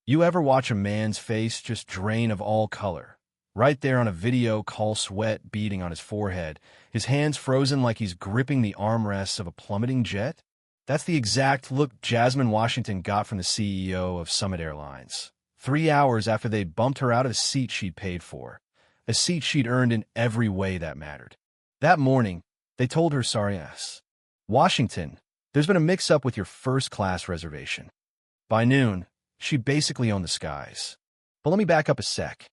You ever watch a man's face just drain of all color? Right there on a video call, sweat beading on his forehead, his hands frozen like he's gripping the armrests of a plummeting jet? That's the exact look Jasmine Washington got from the CEO of Summit Airlines. 3 hours after they bumped her out of a seat she'd paid for, a seat she'd earned in every way that mattered. That morning, they told her, sorry, yes. Washington, there's been a mix-up with your first-class reservation. By noon, she basically owned the skies. But let me back up a sec.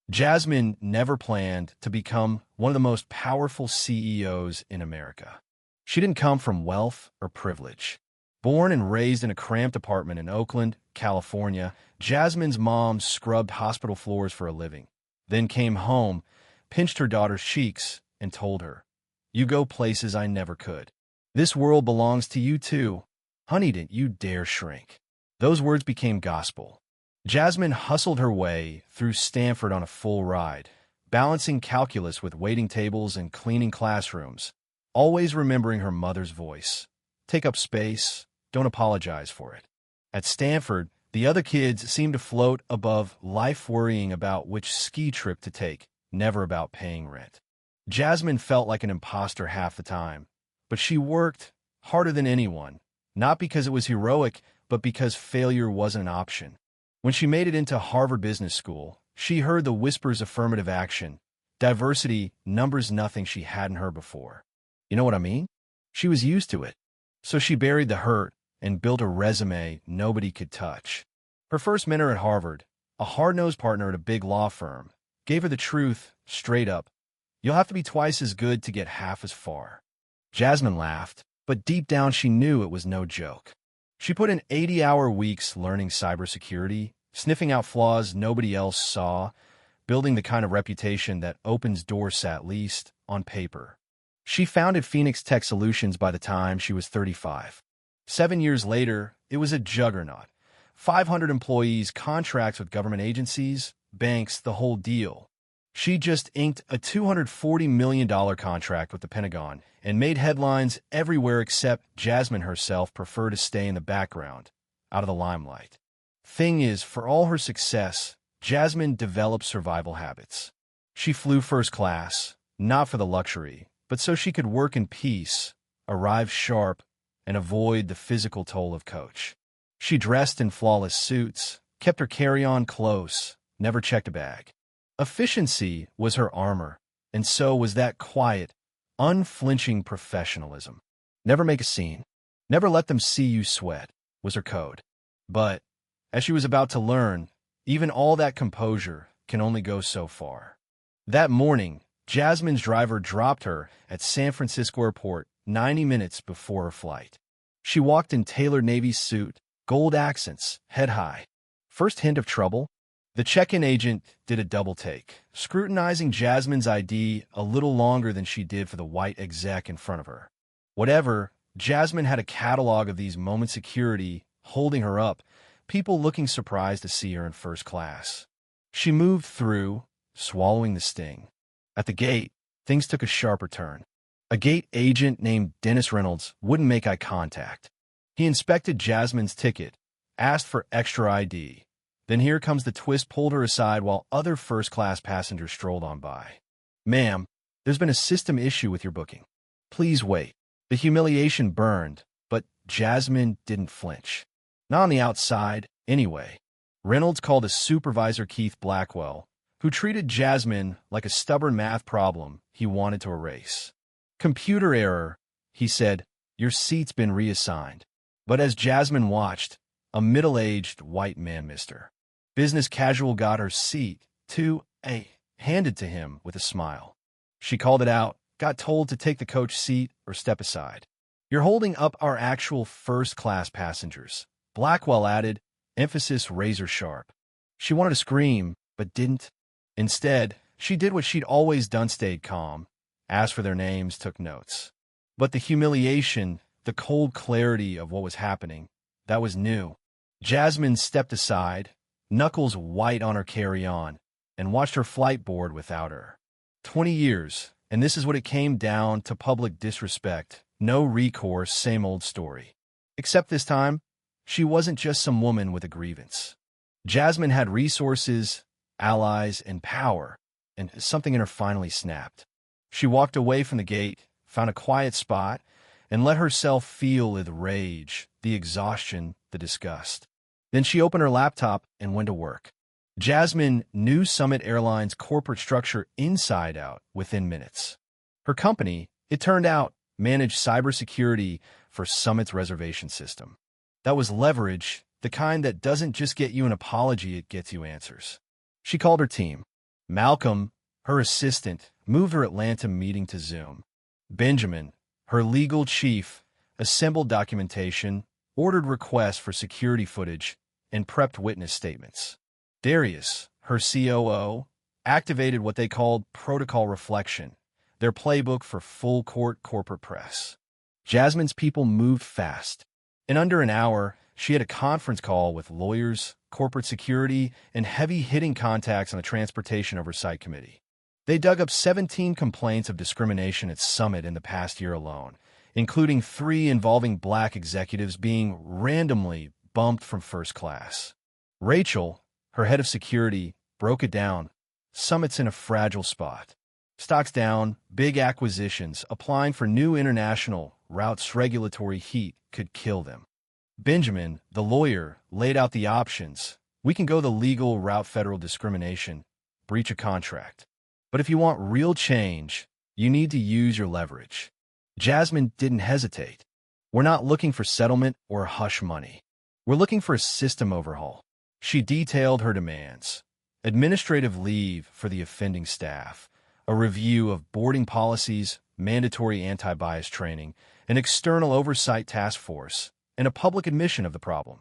Jasmine never planned to become one of the most powerful CEOs in America. She didn't come from wealth or privilege. Born and raised in a cramped apartment in Oakland, California, Jasmine's mom scrubbed hospital floors for a living, then came home, pinched her daughter's cheeks, and told her, "You go places I never could. This world belongs to you too. Honey, didn't you dare shrink." Those words became gospel. Jasmine hustled her way through Stanford on a full ride, balancing calculus with waiting tables and cleaning classrooms, always remembering her mother's voice. Take up space, don't apologize for it. At Stanford, the other kids seemed to float above life, worrying about which ski trip to take, never about paying rent. Jasmine felt like an imposter half the time, but she worked harder than anyone, not because it was heroic, but because failure wasn't an option. When she made it into Harvard Business School, she heard the whispers of affirmative action, diversity, numbers, nothing she hadn't heard before. You know what I mean? She was used to it. So she buried the hurt and built a resume nobody could touch. Her first mentor at Harvard, a hard-nosed partner at a big law firm, gave her the truth straight up. You'll have to be twice as good to get half as far. Jasmine laughed, but deep down she knew it was no joke. She put in 80-hour weeks learning cybersecurity, sniffing out flaws nobody else saw, building the kind of reputation that opens doors, at least on paper. She founded Phoenix Tech Solutions by the time she was 35. 7 years later, it was a juggernaut. 500 employees, contracts with government agencies, banks, the whole deal. She just inked a $240 million contract with the Pentagon and made headlines everywhere, except Jasmine herself preferred to stay in the background, out of the limelight. Thing is, for all her success, Jasmine developed survival habits. She flew first class, not for the luxury, but so she could work in peace, arrive sharp, and avoid the physical toll of coach. She dressed in flawless suits, kept her carry-on close, never checked a bag. Efficiency was her armor, and so was that quiet, unflinching professionalism. Never make a scene, never let them see you sweat, was her code. But, as she was about to learn, even all that composure can only go so far. That morning, Jasmine's driver dropped her at San Francisco Airport 90 minutes before her flight. She walked in tailored navy suit, gold accents, head high. First hint of trouble? The check-in agent did a double take, scrutinizing Jasmine's ID a little longer than she did for the white exec in front of her. Whatever, Jasmine had a catalog of these moment security holding her up, people looking surprised to see her in first class. She moved through, swallowing the sting. At the gate, things took a sharper turn. A gate agent named Dennis Reynolds wouldn't make eye contact. He inspected Jasmine's ticket, asked for extra ID. Then here comes the twist, pulled her aside while other first-class passengers strolled on by. "Ma'am, there's been a system issue with your booking. Please wait." The humiliation burned, but Jasmine didn't flinch. Not on the outside, anyway. Reynolds called a supervisor, Keith Blackwell, who treated Jasmine like a stubborn math problem he wanted to erase. "Computer error," he said. "Your seat's been reassigned." But as Jasmine watched, a middle-aged white man missed her. Business casual got her seat, too, handed to him with a smile. She called it out, got told to take the coach seat or step aside. "You're holding up our actual first-class passengers," Blackwell added, emphasis razor sharp. She wanted to scream, but didn't. Instead, she did what she'd always done, stayed calm, asked for their names, took notes. But the humiliation, the cold clarity of what was happening, that was new. Jasmine stepped aside, knuckles white on her carry-on, and watched her flight board without her. 20 years, and this is what it came down to: public disrespect, no recourse, same old story. Except this time, she wasn't just some woman with a grievance. Jasmine had resources, allies, and power, and something in her finally snapped. She walked away from the gate, found a quiet spot, and let herself feel the rage, the exhaustion, the disgust. Then she opened her laptop and went to work. Jasmine knew Summit Airlines' corporate structure inside out within minutes. Her company, it turned out, managed cybersecurity for Summit's reservation system. That was leverage, the kind that doesn't just get you an apology, it gets you answers. She called her team. Malcolm, her assistant, moved her Atlanta meeting to Zoom. Benjamin, her legal chief, assembled documentation, ordered requests for security footage, and prepped witness statements. Darius, her COO, activated what they called protocol reflection, their playbook for full-court corporate press. Jasmine's people moved fast. In under an hour, she had a conference call with lawyers, corporate security, and heavy-hitting contacts on the Transportation Oversight Committee. They dug up 17 complaints of discrimination at Summit in the past year alone, including 3 involving black executives being randomly bumped from first class. Rachel, her head of security, broke it down. Summit's in a fragile spot. Stocks down, big acquisitions, applying for new international routes, regulatory heat could kill them. Benjamin, the lawyer, laid out the options. We can go the legal route, federal discrimination, breach a contract. But if you want real change, you need to use your leverage. Jasmine didn't hesitate. We're not looking for settlement or hush money. We're looking for a system overhaul. She detailed her demands: administrative leave for the offending staff, a review of boarding policies, mandatory anti-bias training, an external oversight task force, and a public admission of the problem.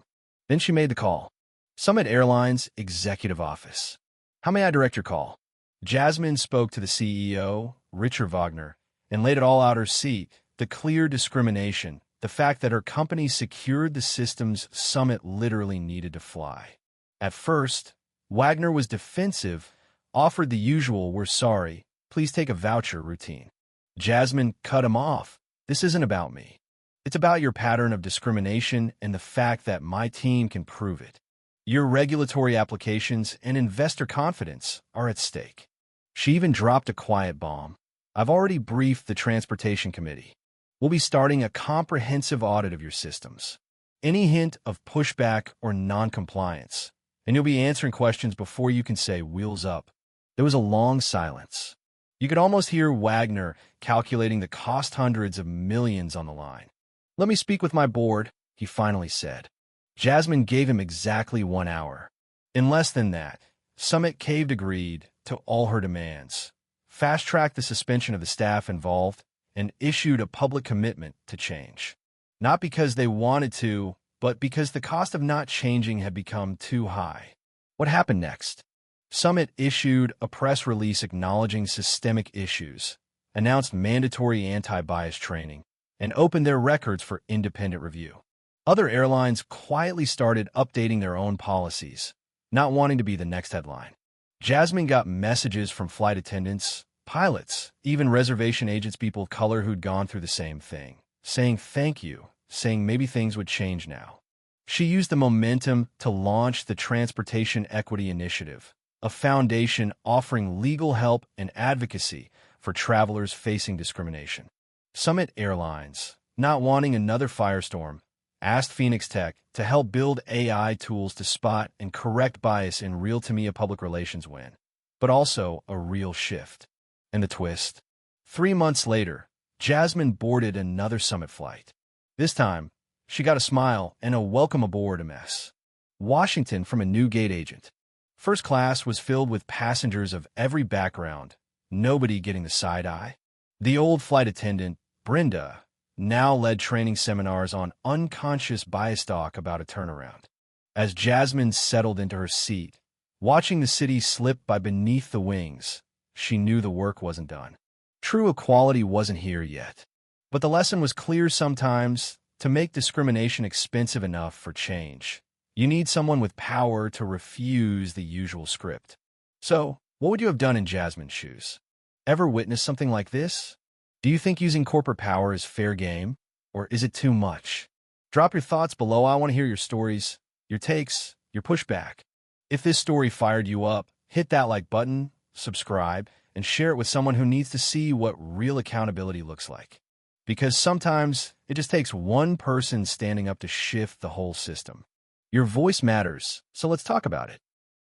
Then she made the call. Summit Airlines Executive Office. How may I direct your call? Jasmine spoke to the CEO, Richard Wagner, and laid it all out her seat: the clear discrimination, the fact that her company secured the systems Summit literally needed to fly. At first, Wagner was defensive, offered the usual "we're sorry, please take a voucher" routine. Jasmine cut him off. This isn't about me. It's about your pattern of discrimination and the fact that my team can prove it. Your regulatory applications and investor confidence are at stake. She even dropped a quiet bomb. I've already briefed the Transportation Committee. We'll be starting a comprehensive audit of your systems. Any hint of pushback or non-compliance, and you'll be answering questions before you can say "wheels up." There was a long silence. You could almost hear Wagner calculating the cost, hundreds of millions on the line. "Let me speak with my board," he finally said. Jasmine gave him exactly 1 hour. In less than that, Summit caved, agreed to all her demands, fast-tracked the suspension of the staff involved, and issued a public commitment to change. Not because they wanted to, but because the cost of not changing had become too high. What happened next? Summit issued a press release acknowledging systemic issues, announced mandatory anti-bias training, and opened their records for independent review. Other airlines quietly started updating their own policies, not wanting to be the next headline. Jasmine got messages from flight attendants, pilots, even reservation agents, people of color who'd gone through the same thing, saying thank you, saying maybe things would change now. She used the momentum to launch the Transportation Equity Initiative, a foundation offering legal help and advocacy for travelers facing discrimination. Summit Airlines, not wanting another firestorm, asked Phoenix Tech to help build AI tools to spot and correct bias in real-time, a public relations win, but also a real shift. And the twist? 3 months later, Jasmine boarded another Summit flight. This time, she got a smile and a welcome aboard MS Washington from a new gate agent. First class was filled with passengers of every background, nobody getting the side eye. The old flight attendant, Brenda, now led training seminars on unconscious bias talk about a turnaround. As Jasmine settled into her seat, watching the city slip by beneath the wings, she knew the work wasn't done. True equality wasn't here yet. But the lesson was clear: sometimes, to make discrimination expensive enough for change, you need someone with power to refuse the usual script. So, what would you have done in Jasmine's shoes? Ever witnessed something like this? Do you think using corporate power is fair game, or is it too much? Drop your thoughts below. I want to hear your stories, your takes, your pushback. If this story fired you up, hit that like button, subscribe, and share it with someone who needs to see what real accountability looks like. Because sometimes it just takes one person standing up to shift the whole system. Your voice matters, so let's talk about it.